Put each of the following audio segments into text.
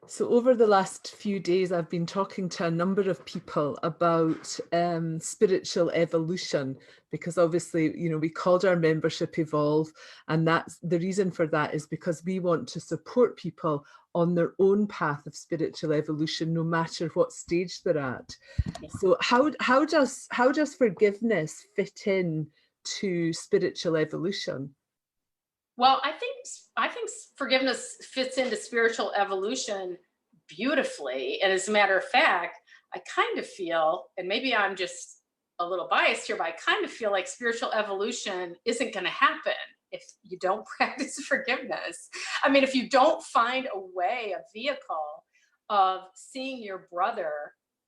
So over the last few days, I've been talking to a number of people about spiritual evolution, because obviously, we called our membership Evolve, and that's the reason for that is because we want to support people on their own path of spiritual evolution, no matter what stage they're at. So how does forgiveness fit in to spiritual evolution? Well, I think forgiveness fits into spiritual evolution beautifully. And as a matter of fact, I kind of feel, and maybe I'm just a little biased here, but I kind of feel like spiritual evolution isn't going to happen if you don't practice forgiveness. I mean, if you don't find a way, a vehicle of seeing your brother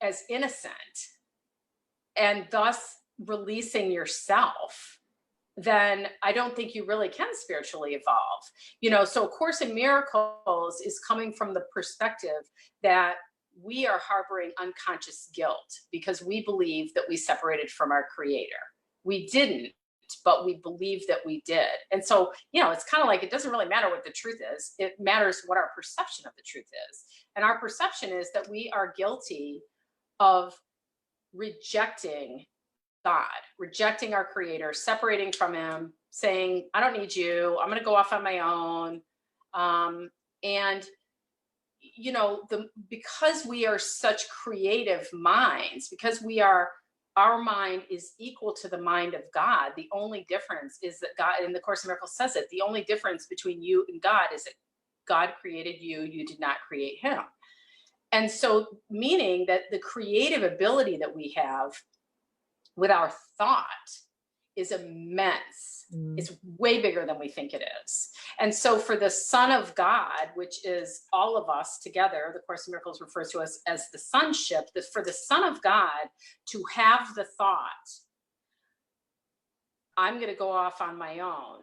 as innocent and thus releasing yourself, then I don't think you really can spiritually evolve. So A Course in Miracles is coming from the perspective that we are harboring unconscious guilt because we believe that we separated from our creator. We didn't, but we believe that we did. And so, it's kind of like, it doesn't really matter what the truth is. It matters what our perception of the truth is. And our perception is that we are guilty of rejecting God, rejecting our creator, separating from him, saying, I don't need you. I'm going to go off on my own. And because we are such creative minds, because our mind is equal to the mind of God. The only difference is that God, in the Course in Miracles says it, the only difference between you and God is that God created you, you did not create him. And so, meaning that the creative ability that we have with our thought is immense. It's way bigger than we think it is. And so for the Son of God, which is all of us together, the Course in Miracles refers to us as the sonship, for the Son of God to have the thought, I'm going to go off on my own.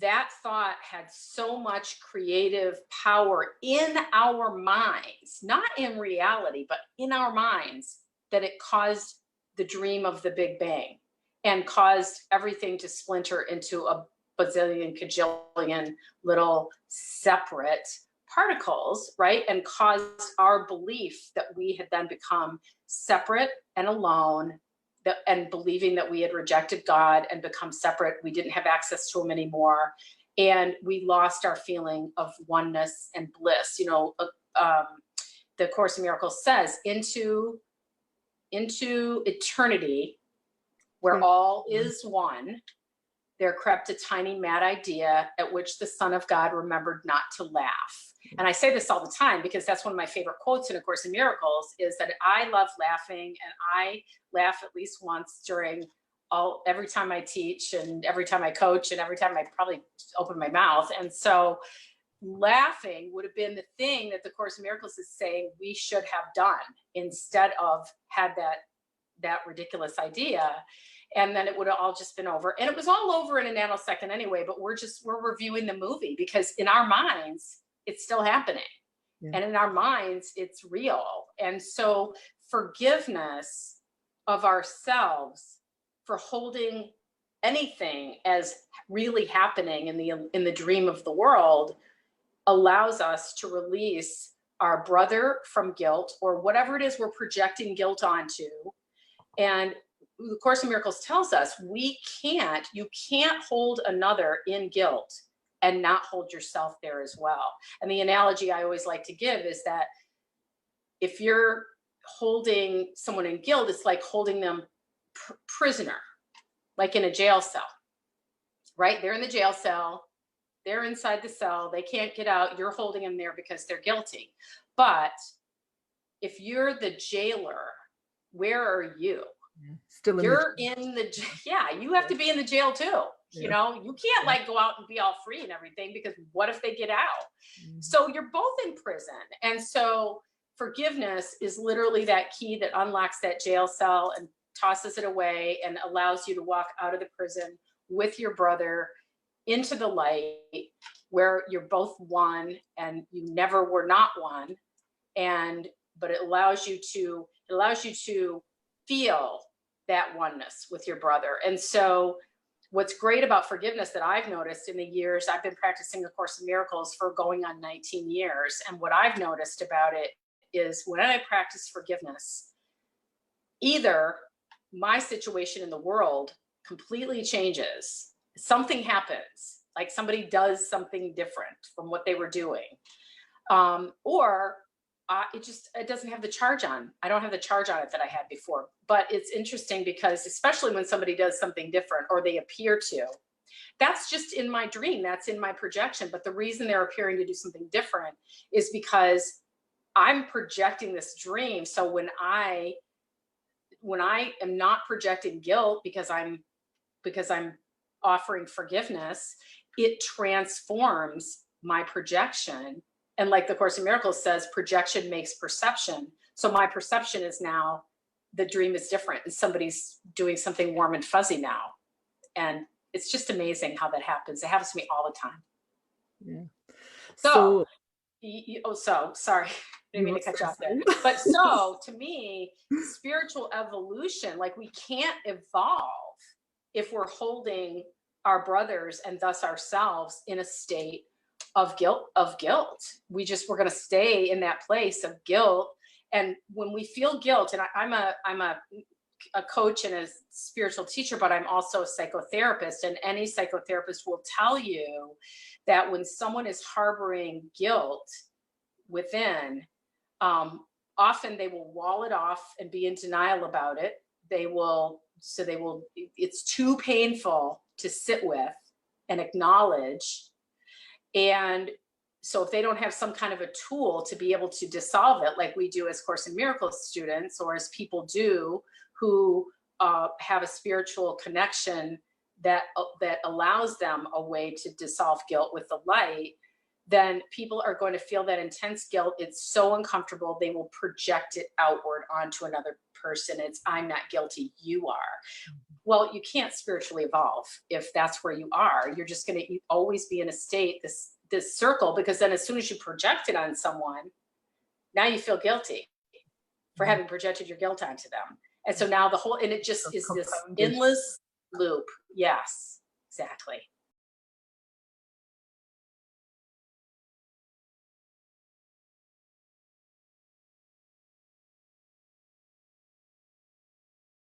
That thought had so much creative power in our minds, not in reality, but in our minds, that it caused the dream of the Big Bang and caused everything to splinter into a bazillion, cajillion little separate particles, right? And caused our belief that we had then become separate and alone, and believing that we had rejected God and become separate. We didn't have access to him anymore. And we lost our feeling of oneness and bliss. The Course in Miracles says, into eternity, where all is one, there crept a tiny mad idea at which the Son of God remembered not to laugh. And I say this all the time because that's one of my favorite quotes in A Course in Miracles, is that I love laughing, and I laugh at least once every time I teach and every time I coach and every time I probably open my mouth. And so laughing would have been the thing that the Course in Miracles is saying we should have done instead of had that ridiculous idea. And then it would have all just been over. And it was all over in a nanosecond anyway, but we're reviewing the movie because in our minds, it's still happening. Yeah. And in our minds, it's real. And so forgiveness of ourselves for holding anything as really happening in the dream of the world allows us to release our brother from guilt, or whatever it is we're projecting guilt onto. And the Course in Miracles tells us you can't hold another in guilt and not hold yourself there as well. And the analogy I always like to give is that if you're holding someone in guilt, it's like holding them prisoner, like in a jail cell, right? They're in the jail cell. They're inside the cell. They can't get out. You're holding them there because they're guilty. But if you're the jailer, where are you? Still in you have to be in the jail too. Yeah. You can't go out and be all free and everything, because what if they get out? So you're both in prison. And so forgiveness is literally that key that unlocks that jail cell and tosses it away and allows you to walk out of the prison with your brother into the light, where you're both one and you never were not one. But it allows you to feel that oneness with your brother. And so what's great about forgiveness that I've noticed in the years I've been practicing the Course in Miracles for going on 19 years, and what I've noticed about it is when I practice forgiveness, either my situation in the world completely changes, something happens, like somebody does something different from what they were doing, or it doesn't have the charge on. I don't have the charge on it that I had before. But it's interesting because especially when somebody does something different or they appear to, that's just in my dream, that's in my projection. But the reason they're appearing to do something different is because I'm projecting this dream. So when I am not projecting guilt because I'm offering forgiveness, it transforms my projection. And like the Course in Miracles says, projection makes perception. So my perception is now the dream is different and somebody's doing something warm and fuzzy now. And it's just amazing how that happens. It happens to me all the time. Yeah. So sorry, didn't mean to cut you off there. But so to me, spiritual evolution, like we can't evolve if we're holding our brothers and thus ourselves in a state of guilt. We're going to stay in that place of guilt. And when we feel guilt, and I'm a coach and a spiritual teacher, but I'm also a psychotherapist, and any psychotherapist will tell you that when someone is harboring guilt within, often they will wall it off and be in denial about it. It's too painful to sit with and acknowledge. And so if they don't have some kind of a tool to be able to dissolve it, like we do as Course in Miracles students, or as people do who have a spiritual connection that allows them a way to dissolve guilt with the light, then people are going to feel that intense guilt. It's so uncomfortable. They will project it outward onto another person. It's, I'm not guilty, you are. Well, you can't spiritually evolve if that's where you are. You're just going to always be in a state, this circle, because then as soon as you project it on someone, now you feel guilty for having projected your guilt onto them. And so now and it just is this endless loop. Yes, exactly.